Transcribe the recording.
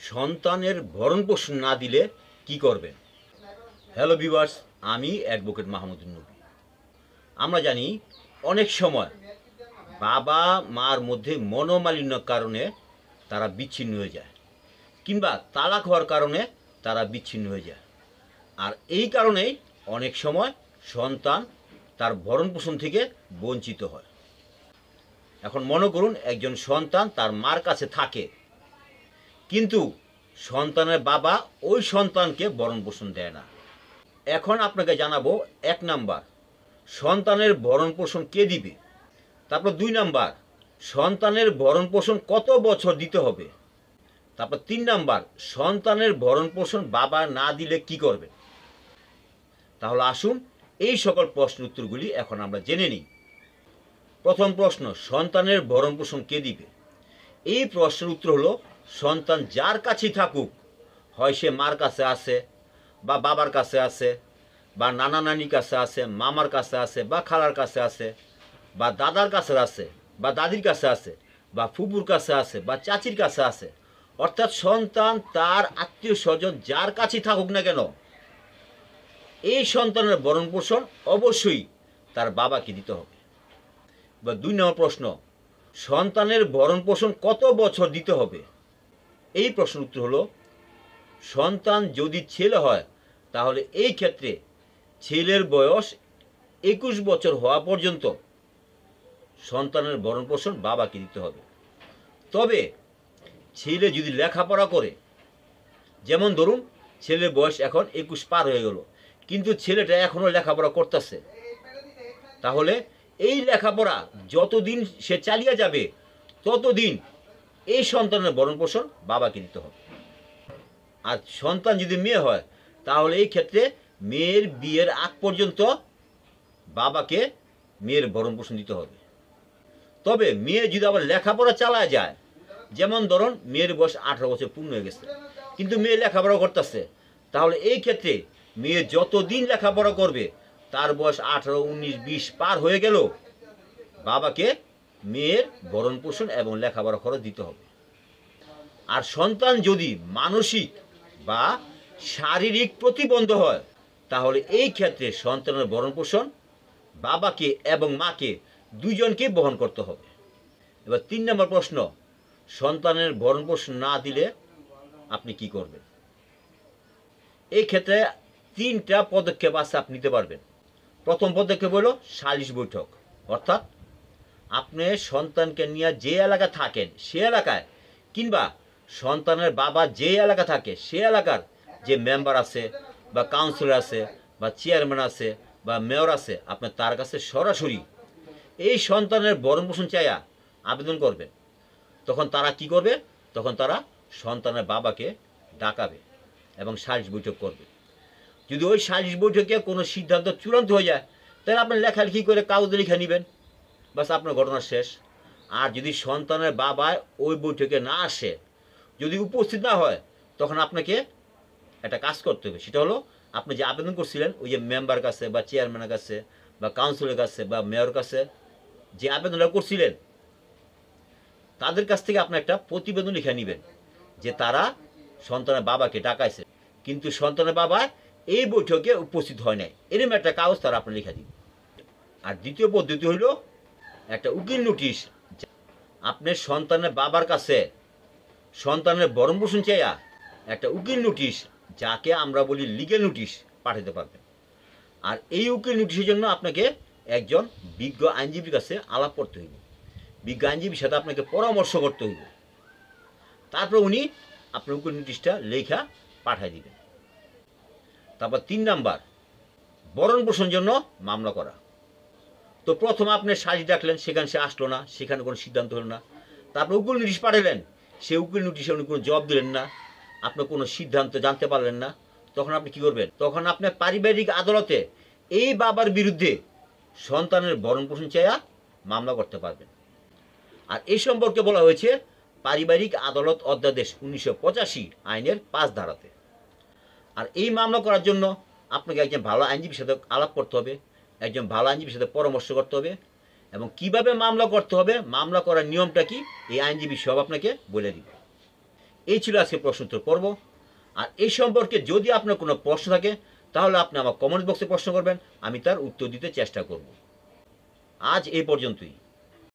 সন্তানের ভরণ-পোষণ না দিলে কি করবেন? হ্যালো ভিউয়ার্স, আমি অ্যাডভোকেট মাহমুদুন নবী। আমরা জানি অনেক সময় বাবা মার মধ্যে মনোমালিন্যর কারণে তারা বিচ্ছিন্ন হয়ে যায়, কিংবা তালাক হওয়ার কারণে তারা বিচ্ছিন্ন হয়ে যায়। আর এই কারণেই অনেক সময় সন্তান তার ভরণ-পোষণ থেকে বঞ্চিত হয়। এখন মনে করুন, একজন সন্তান তার মার কাছে থাকে, কিন্তু সন্তানের বাবা ওই সন্তানকে ভরণ-পোষণ দেয় না। এখন আপনাকে জানাবো 1 নাম্বার, সন্তানের ভরণ-পোষণ কে দিবে। তারপর 2 নাম্বার, সন্তানের ভরণ-পোষণ কত বছর দিতে হবে। তারপর 3 নাম্বার, সন্তানের ভরণ-পোষণ বাবা না দিলে কি করবে। তাহলে আসুন এই সকল প্রশ্নের উত্তরগুলি এখন আমরা জেনে নিই। প্রথম প্রশ্ন, সন্তানের ভরণ-পোষণ কে দিবে। এই প্রশ্নের উত্তর হলো, সন্তান যার কাছেই থাকুক, হয় সে মার কাছে আছে, বা বাবার কাছে আছে, বা নানা নানির কাছে আছে, মামার কাছে আছে, বা খালার কাছে আছে, বা দাদার কাছে আছে, বা দাদির কাছে আছে, বা ফুপুর কাছে আছে, বা চাচির কাছে আছে, অর্থাৎ সন্তান তার আত্মীয় স্বজন যার কাছেই থাকুক না কেন, এই সন্তানের ভরণ-পোষণ অবশ্যই তার বাবাকে দিতে হবে। বা 2 নম্বর প্রশ্ন, সন্তানের ভরণ-পোষণ কত বছর দিতে হবে। এই প্রশ্নের উত্তর হলো, সন্তান যদি ছেলে হয় তাহলে এই ক্ষেত্রে ছেলের বয়স 21 বছর হওয়া পর্যন্ত সন্তানের ভরণ-পোষণ বাবাকে দিতে হবে। তবে ছেলে যদি লেখাপড়া করে, যেমন ধরুন ছেলের বয়স এখন 21 পার হয়ে গেল, কিন্তু ছেলেটা এখনও লেখাপড়া করতেছে, তাহলে এই লেখাপড়া যতদিন সে চালিয়ে যাবে ততদিন এই সন্তানের ভরণ-পোষণ বাবাকে দিতে হবে। আর সন্তান যদি মেয়ে হয় তাহলে এই ক্ষেত্রে মেয়ের বিয়ের আগ পর্যন্ত বাবাকে মেয়ের ভরণ-পোষণ দিতে হবে। তবে মেয়ে যদি আবার লেখাপড়া চালায় যায়, যেমন ধরুন মেয়ের বয়স 18 বছর পূর্ণ হয়ে গেছে, কিন্তু মেয়ে লেখাপড়া করতেছে, তাহলে এই ক্ষেত্রে মেয়ে যতদিন লেখাপড়া করবে, তার বয়স 18, 19, 20 পার হয়ে গেল, বাবাকে মেয়ের ভরণ-পোষণ এবং লেখাপড়া খরচ দিতে হবে। আর সন্তান যদি মানসিক বা শারীরিক প্রতিবন্ধ হয়, তাহলে এই ক্ষেত্রে সন্তানের ভরণ-পোষণ বাবাকে এবং মাকে দুইজনকে বহন করতে হবে। এবার 3 নম্বর প্রশ্ন, সন্তানের ভরণ-পোষণ না দিলে আপনি কি করবেন। এই ক্ষেত্রে 3টা পদক্ষেপ আছে আপনি নিতে পারবেন। প্রথম পদক্ষেপ হলো সালিশ বৈঠক, অর্থাৎ আপনি সন্তানকে নিয়ে যে এলাকায় থাকেন সে এলাকায়, কিংবা সন্তানের বাবা যে এলাকা থাকে সে এলাকার যে মেম্বার আছে, বা কাউন্সিলর আছে, বা চেয়ারম্যান আছে, বা মেয়র আছে, আপনি তার কাছে সরাসরি এই সন্তানের ভরণ-পোষণ চাইয়া আবেদন করবেন। তখন তারা কি করবে, তখন তারা সন্তানের বাবাকে ডাকাবে এবং সালিশ বৈঠক করবে। যদি ওই সালিশ বৈঠকে কোনো সিদ্ধান্ত চূড়ান্ত হয়ে যায়, তাহলে আপনি লেখালেখি করে কাগজে লিখে নেবেন, বাস আপনার ঘটনা শেষ। আর যদি সন্তানের বাবা ওই বৈঠকে না আসে, যদি উপস্থিত না হয়, তখন আপনাকে একটা কাজ করতে হবে। সেটা হলো, আপনি যে আবেদন করছিলেন ওই যে মেম্বার কাছে, বা চেয়ারম্যানের কাছে, বা কাউন্সিলের কাছে, বা মেয়র কাছে যে আবেদনটা করছিলেন, তাদের কাছ থেকে আপনি একটা প্রতিবেদন লিখে নেবেন যে তারা সন্তানের বাবাকে ডাকাইছে, কিন্তু সন্তানের বাবা এই বৈঠকে উপস্থিত হয় নাই, এরকম একটা কাগজ তারা আপনি লিখে দিন। আর দ্বিতীয় পদ্ধতি হইল একটা উকিল নোটিশ। আপনি সন্তানের বাবার কাছে সন্তানের ভরণ-পোষণ চাইয়া একটা উকিল নোটিশ, যাকে আমরা বলি লিগেল নোটিশ, পাঠাতে পারবেন। আর এই উকিল নোটিশের জন্য আপনাকে একজন বিজ্ঞ আইনজীবীর কাছে আলাপ করতে হইব, বিজ্ঞ আইনজীবীর সাথে আপনাকে পরামর্শ করতে হইব। তারপর উনি আপনার উকিল নোটিশটা লেখা পাঠিয়ে দিবেন। তারপর 3 নাম্বার, ভরণ-পোষণের জন্য মামলা করা। তো প্রথমে আপনি সালিশ ডাকলেন, সেখানে সে আসলো না, সেখানে কোনো সিদ্ধান্ত হলো না। তারপর উকিল নোটিশ পাঠালেন, সে উকিল নোটিশে উনি কোনো জবাব দিলেন না, আপনি কোনো সিদ্ধান্ত জানতে পারলেন না। তখন আপনি কি করবেন, তখন আপনি পারিবারিক আদালতে এই বাবার বিরুদ্ধে সন্তানের ভরণ-পোষণ চাইয়া মামলা করতে পারবেন। আর এই সম্পর্কে বলা হয়েছে পারিবারিক আদালত অধ্যাদেশ 1985 আইনের 5 ধারাতে। আর এই মামলা করার জন্য আপনাকে একজন ভালো আইনজীবীর সাথে আলাপ করতে হবে, একজন ভালো আইনজীবীর সাথে পরামর্শ করতে হবে, এবং কিভাবে মামলা করতে হবে, মামলা করার নিয়মটা কি, এই আইনজীবী সব আপনাকে বলে দিবে। এই ছিল আজকে প্রশ্ন উত্তর পর্ব। আর এই সম্পর্কে যদি আপনার কোনো প্রশ্ন থাকে তাহলে আপনি আমার কমেন্ট বক্সে প্রশ্ন করবেন, আমি তার উত্তর দিতে চেষ্টা করব। আজ এই পর্যন্তই।